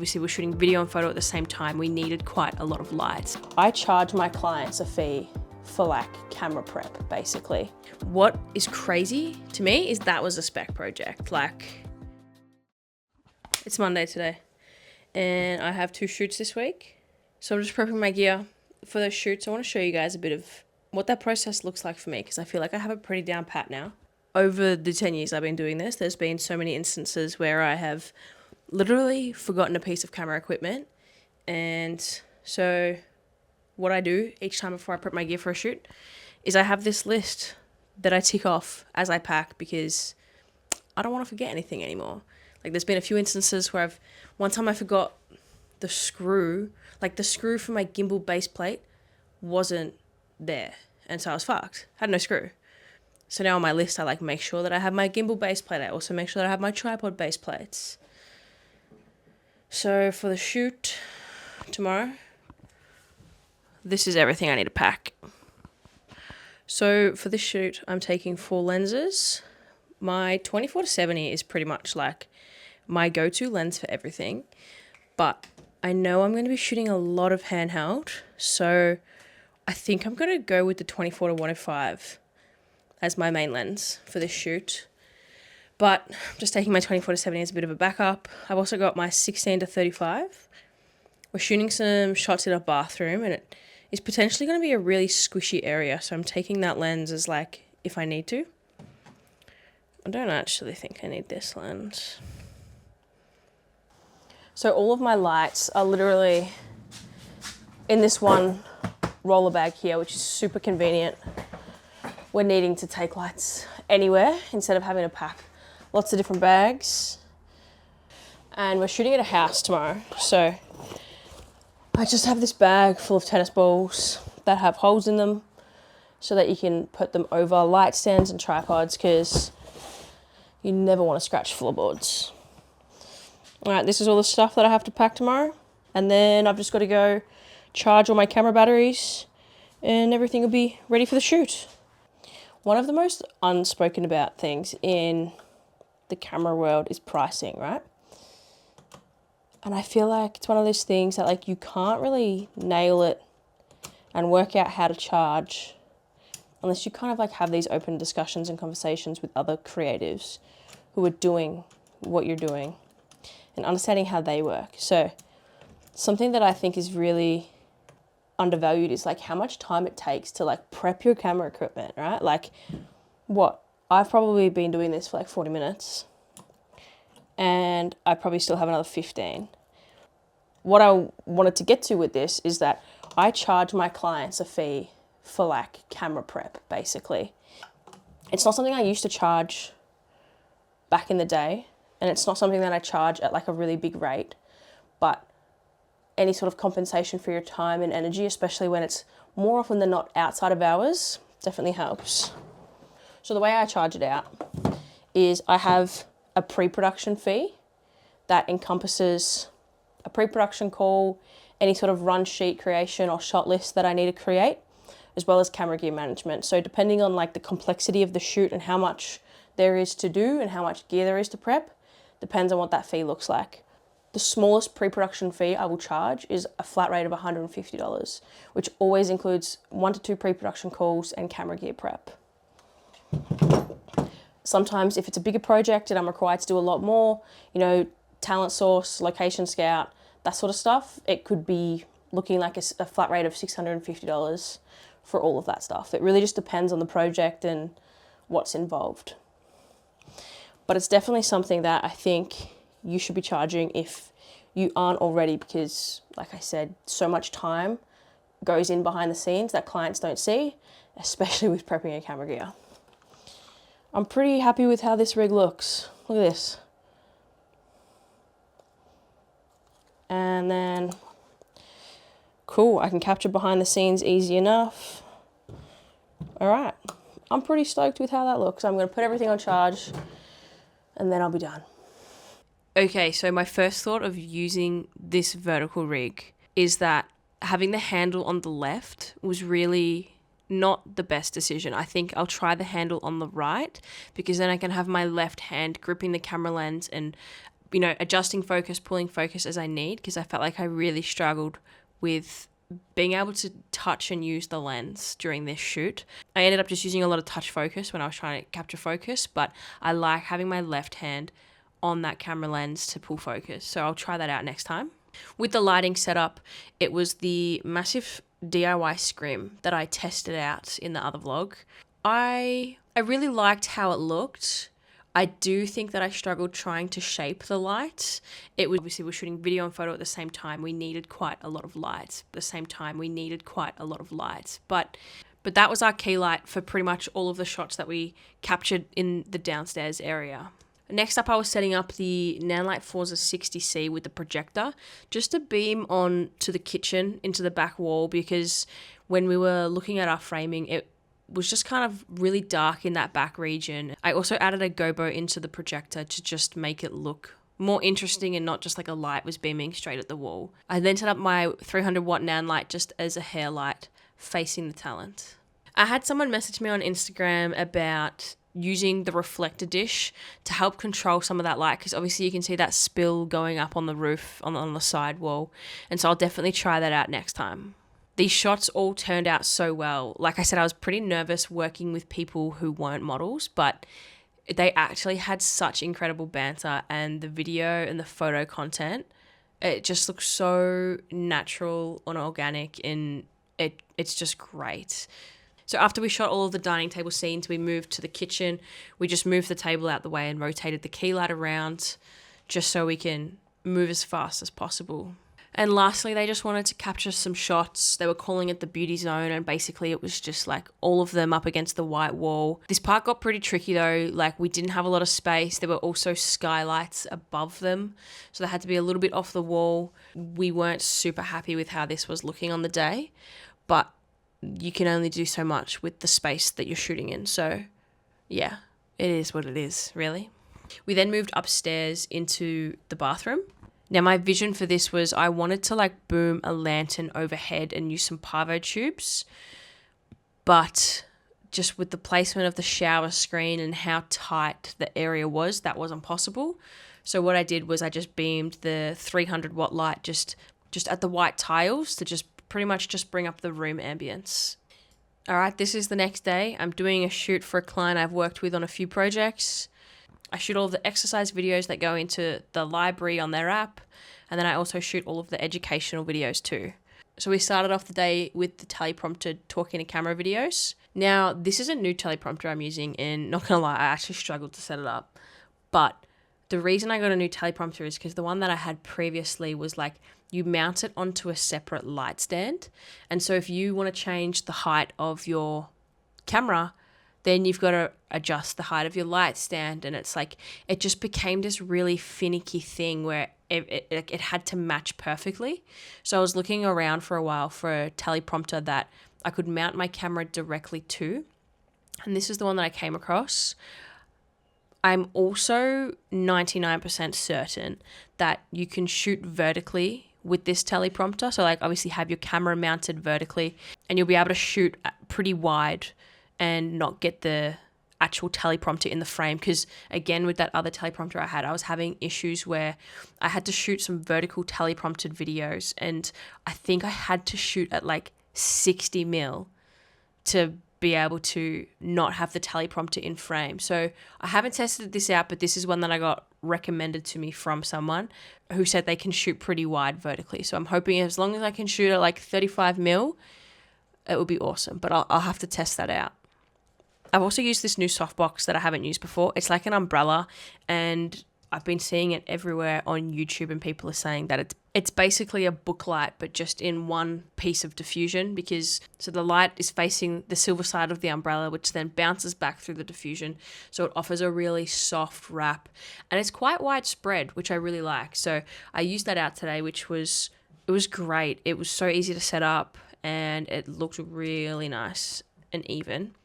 obviously we're shooting video and photo at the same time, we needed quite a lot of lights. I charge my clients a fee for like camera prep, basically. What is crazy to me is that was a spec project. Like, it's Monday today and I have 2 shoots this week. So I'm just prepping my gear for those shoots. I want to show you guys a bit of what that process looks like for me, because I feel like I have it pretty down pat now. Over the 10 years I've been doing this, there's been so many instances where I have literally forgotten a piece of camera equipment. And so what I do each time before I prep my gear for a shoot is I have this list that I tick off as I pack, because I don't want to forget anything anymore. Like, there's been a few instances where one time I forgot the screw, like the screw for my gimbal base plate wasn't there. And so I was fucked. I had no screw. So now on my list, I like make sure that I have my gimbal base plate. I also make sure that I have my tripod base plates. So for the shoot tomorrow, this is everything I need to pack. So for this shoot, I'm taking 4 lenses. My 24-70 is pretty much like my go-to lens for everything. But I know I'm going to be shooting a lot of handheld. So I think I'm going to go with the 24-105 as my main lens for this shoot. But I'm just taking my 24-70 as a bit of a backup. I've also got my 16-35. We're shooting some shots in a bathroom and it is potentially going to be a really squishy area. So I'm taking that lens as like if I need to. I don't actually think I need this lens. So all of my lights are literally in this one roller bag here, which is super convenient. We're needing to take lights anywhere instead of having to pack lots of different bags. And we're shooting at a house tomorrow. So I just have this bag full of tennis balls that have holes in them so that you can put them over light stands and tripods, because you never want to scratch floorboards. All right, this is all the stuff that I have to pack tomorrow. And then I've just got to go charge all my camera batteries and everything will be ready for the shoot. One of the most unspoken about things in the camera world is pricing, right? And I feel like it's one of those things that like you can't really nail it and work out how to charge unless you kind of like have these open discussions and conversations with other creatives who are doing what you're doing and understanding how they work. So something that I think is really undervalued is like how much time it takes to like prep your camera equipment, right? Like I've probably been doing this for like 40 minutes and I probably still have another 15. What I wanted to get to with this is that I charge my clients a fee for like camera prep, basically. It's not something I used to charge back in the day, and it's not something that I charge at like a really big rate, but any sort of compensation for your time and energy, especially when it's more often than not outside of hours, definitely helps. So the way I charge it out is I have a pre-production fee that encompasses a pre-production call, any sort of run sheet creation or shot list that I need to create, as well as camera gear management. So depending on like the complexity of the shoot and how much there is to do and how much gear there is to prep, depends on what that fee looks like. The smallest pre-production fee I will charge is a flat rate of $150, which always includes 1 to 2 pre-production calls and camera gear prep. Sometimes if it's a bigger project and I'm required to do a lot more, you know, talent source, location scout, that sort of stuff, it could be looking like a flat rate of $650 for all of that stuff. It really just depends on the project and what's involved. But it's definitely something that I think you should be charging if you aren't already, because like I said, so much time goes in behind the scenes that clients don't see, especially with prepping your camera gear. I'm pretty happy with how this rig looks. Look at this. And then, cool, I can capture behind the scenes easy enough. All right, I'm pretty stoked with how that looks. I'm gonna put everything on charge and then I'll be done. Okay, so my first thought of using this vertical rig is that having the handle on the left was really not the best decision. I think I'll try the handle on the right, because then I can have my left hand gripping the camera lens and you know, adjusting focus, pulling focus as I need, because I felt like I really struggled with being able to touch and use the lens during this shoot. I ended up just using a lot of touch focus when I was trying to capture focus, but I like having my left hand on that camera lens to pull focus. So I'll try that out next time. With the lighting setup, it was the massive DIY scrim that I tested out in the other vlog. I really liked how it looked. I do think that I struggled trying to shape the light. It was obviously we're shooting video and photo at the same time. We needed quite a lot of lights. At the same time, we needed quite a lot of lights. But that was our key light for pretty much all of the shots that we captured in the downstairs area. Next up, I was setting up the Nanlite Forza 60C with the projector just to beam on to the kitchen into the back wall, because when we were looking at our framing, it was just kind of really dark in that back region. I also added a gobo into the projector to just make it look more interesting and not just like a light was beaming straight at the wall. I then set up my 300 watt nan light just as a hair light facing the talent. I had someone message me on Instagram about using the reflector dish to help control some of that light, because obviously you can see that spill going up on the roof on the side wall, and so I'll definitely try that out next time. These shots all turned out so well. Like I said, I was pretty nervous working with people who weren't models, but they actually had such incredible banter, and the video and the photo content, it just looks so natural and organic, and it's just great. So after we shot all of the dining table scenes, we moved to the kitchen. We just moved the table out the way and rotated the key light around just so we can move as fast as possible. And lastly, they just wanted to capture some shots. They were calling it the beauty zone, and basically it was just like all of them up against the white wall. This part got pretty tricky though. Like, we didn't have a lot of space. There were also skylights above them, so they had to be a little bit off the wall. We weren't super happy with how this was looking on the day, but you can only do so much with the space that you're shooting in. So yeah, it is what it is, really. We then moved upstairs into the bathroom. Now, my vision for this was I wanted to like boom a lantern overhead and use some parvo tubes, but just with the placement of the shower screen and how tight the area was, that wasn't possible. So what I did was I just beamed the 300 watt light just at the white tiles to just pretty much just bring up the room ambience. All right, this is the next day. I'm doing a shoot for a client I've worked with on a few projects. I shoot all of the exercise videos that go into the library on their app, and then I also shoot all of the educational videos too. So we started off the day with the teleprompter talking to camera videos. Now, this is a new teleprompter I'm using, and not gonna lie, I actually struggled to set it up. But the reason I got a new teleprompter is because the one that I had previously was like, you mount it onto a separate light stand. And so if you want to change the height of your camera, then you've got to adjust the height of your light stand. And it's like, it just became this really finicky thing where it had to match perfectly. So I was looking around for a while for a teleprompter that I could mount my camera directly to. And this is the one that I came across. I'm also 99% certain that you can shoot vertically with this teleprompter. So like obviously have your camera mounted vertically, and you'll be able to shoot pretty wide and not get the actual teleprompter in the frame. Because again, with that other teleprompter I had, I was having issues where I had to shoot some vertical teleprompted videos, and I think I had to shoot at like 60 mil to be able to not have the teleprompter in frame. So I haven't tested this out, but this is one that I got recommended to me from someone who said they can shoot pretty wide vertically. So I'm hoping as long as I can shoot at like 35 mil, it would be awesome, but I'll have to test that out. I've also used this new softbox that I haven't used before. It's like an umbrella, and I've been seeing it everywhere on YouTube, and people are saying that it's basically a book light, but just in one piece of diffusion, because so the light is facing the silver side of the umbrella, which then bounces back through the diffusion. So it offers a really soft wrap, and it's quite widespread, which I really like. So I used that out today, it was great. It was so easy to set up, and it looked really nice and even.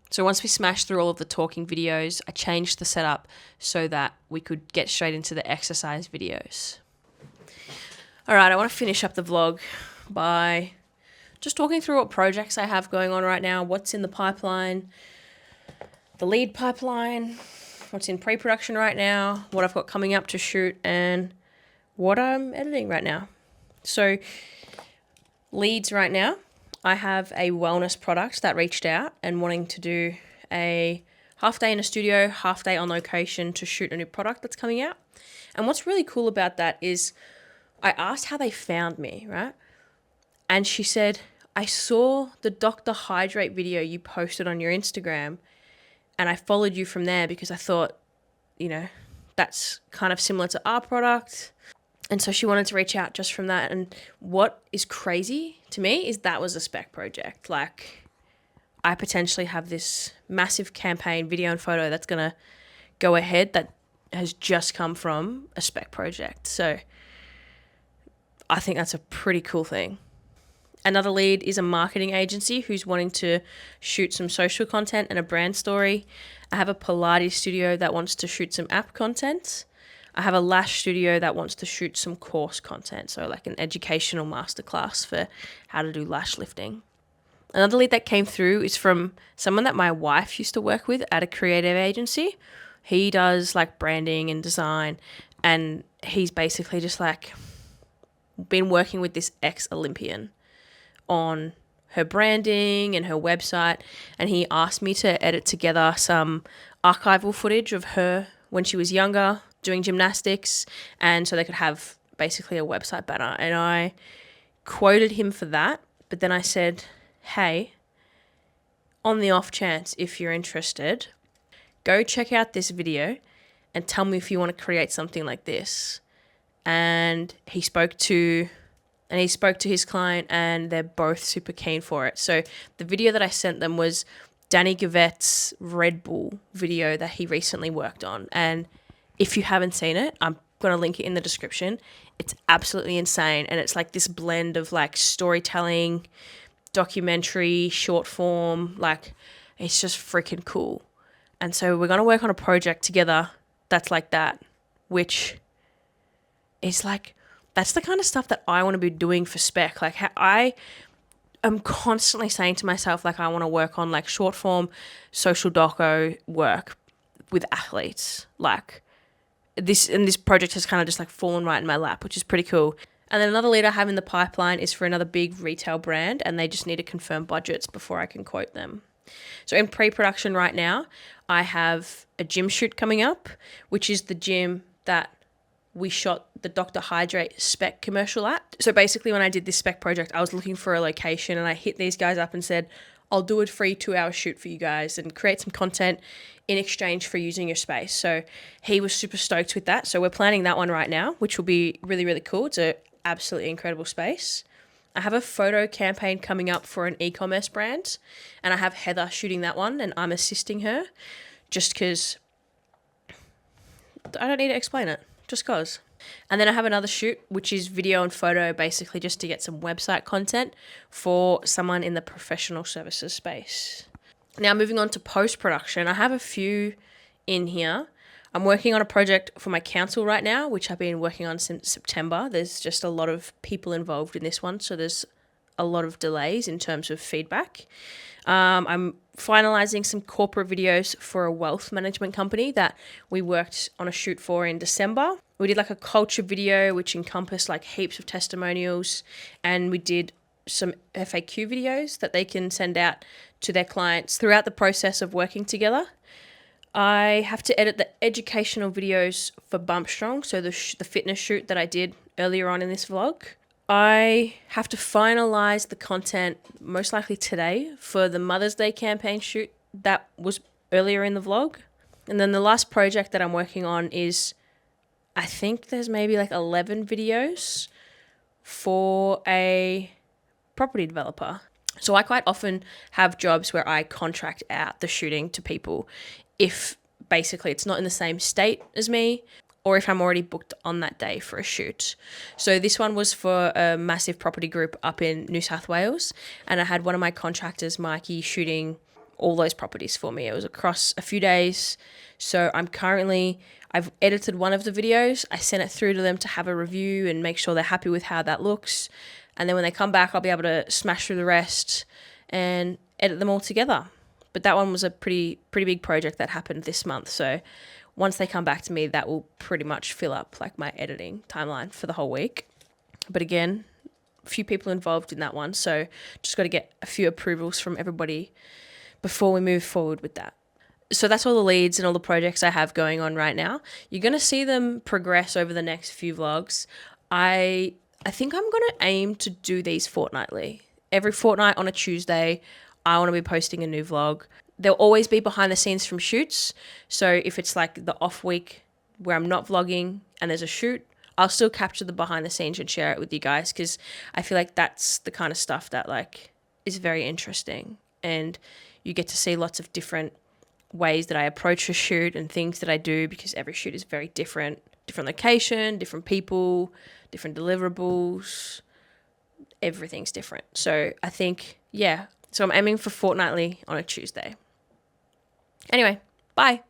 So once we smashed through all of the talking videos, I changed the setup so that we could get straight into the exercise videos. All right, I want to finish up the vlog by just talking through what projects I have going on right now, what's in the pipeline, the lead pipeline, what's in pre-production right now, what I've got coming up to shoot, and what I'm editing right now. So leads right now, I have a wellness product that reached out and wanting to do a half day in a studio, half day on location to shoot a new product that's coming out. And what's really cool about that is I asked how they found me, right? And she said, I saw the Dr. Hydrate video you posted on your Instagram and I followed you from there because I thought, you know, that's kind of similar to our product. And so she wanted to reach out just from that. And what is crazy to me is that was a spec project. Like, I potentially have this massive campaign, video and photo that's going to go ahead that has just come from a spec project. So I think that's a pretty cool thing. Another lead is a marketing agency who's wanting to shoot some social content and a brand story. I have a Pilates studio that wants to shoot some app content. I have a lash studio that wants to shoot some course content, so like an educational masterclass for how to do lash lifting. Another lead that came through is from someone that my wife used to work with at a creative agency. He does like branding and design, and he's basically just like been working with this ex-Olympian on her branding and her website, and he asked me to edit together some archival footage of her when she was younger doing gymnastics, and so they could have basically a website banner. And I quoted him for that, but then I said, hey, on the off chance, if you're interested, go check out this video and tell me if you want to create something like this. And he spoke to his client, and they're both super keen for it. So the video that I sent them was Danny Gavette's Red Bull video that he recently worked on. And if you haven't seen it, I'm going to link it in the description. It's absolutely insane. And it's like this blend of like storytelling, documentary, short form. Like, it's just freaking cool. And so we're going to work on a project together that's like that, which is like, that's the kind of stuff that I want to be doing for spec. Like, I am constantly saying to myself, like, I want to work on like short form social doco work with athletes. Like, this project has kind of just like fallen right in my lap, which is pretty cool. And then another lead I have in the pipeline is for another big retail brand, and they just need to confirm budgets before I can quote them. So in pre-production right now, I have a gym shoot coming up, which is the gym that we shot the Dr. Hydrate spec commercial at. So basically when I did this spec project, I was looking for a location, and I hit these guys up and said, I'll do a free 2-hour shoot for you guys and create some content in exchange for using your space. So he was super stoked with that. So we're planning that one right now, which will be really, really cool. It's an absolutely incredible space. I have a photo campaign coming up for an e-commerce brand, and I have Heather shooting that one, and I'm assisting her just because I don't need to explain it, just cause. And then I have another shoot, which is video and photo, basically just to get some website content for someone in the professional services space. Now moving on to post-production, I have a few in here. I'm working on a project for my council right now, which I've been working on since September. There's just a lot of people involved in this one, so there's a lot of delays in terms of feedback. I'm finalizing some corporate videos for a wealth management company that we worked on a shoot for in December. We did like a culture video, which encompassed like heaps of testimonials, and we did some FAQ videos that they can send out to their clients throughout the process of working together. I have to edit the educational videos for Bump Strong, so the fitness shoot that I did earlier on in this vlog. I have to finalize the content most likely today for the Mother's Day campaign shoot that was earlier in the vlog. And then the last project that I'm working on is, I think there's maybe like 11 videos for a property developer. So I quite often have jobs where I contract out the shooting to people if basically it's not in the same state as me, or if I'm already booked on that day for a shoot. So this one was for a massive property group up in New South Wales, and I had one of my contractors, Mikey, shooting all those properties for me. It was across a few days. So I've edited one of the videos. I sent it through to them to have a review and make sure they're happy with how that looks. And then when they come back, I'll be able to smash through the rest and edit them all together. But that one was a pretty big project that happened this month. So once they come back to me, that will pretty much fill up like my editing timeline for the whole week. But again, a few people involved in that one, so just got to get a few approvals from everybody before we move forward with that. So that's all the leads and all the projects I have going on right now. You're going to see them progress over the next few vlogs. I think I'm going to aim to do these fortnightly. Every fortnight on a Tuesday, I want to be posting a new vlog. There'll always be behind the scenes from shoots. So if it's like the off week where I'm not vlogging and there's a shoot, I'll still capture the behind the scenes and share it with you guys, because I feel like that's the kind of stuff that like is very interesting, and you get to see lots of different ways that I approach a shoot and things that I do, because every shoot is very different location, different people, different deliverables, everything's different. So I think, yeah, so I'm aiming for fortnightly on a Tuesday. Anyway, bye.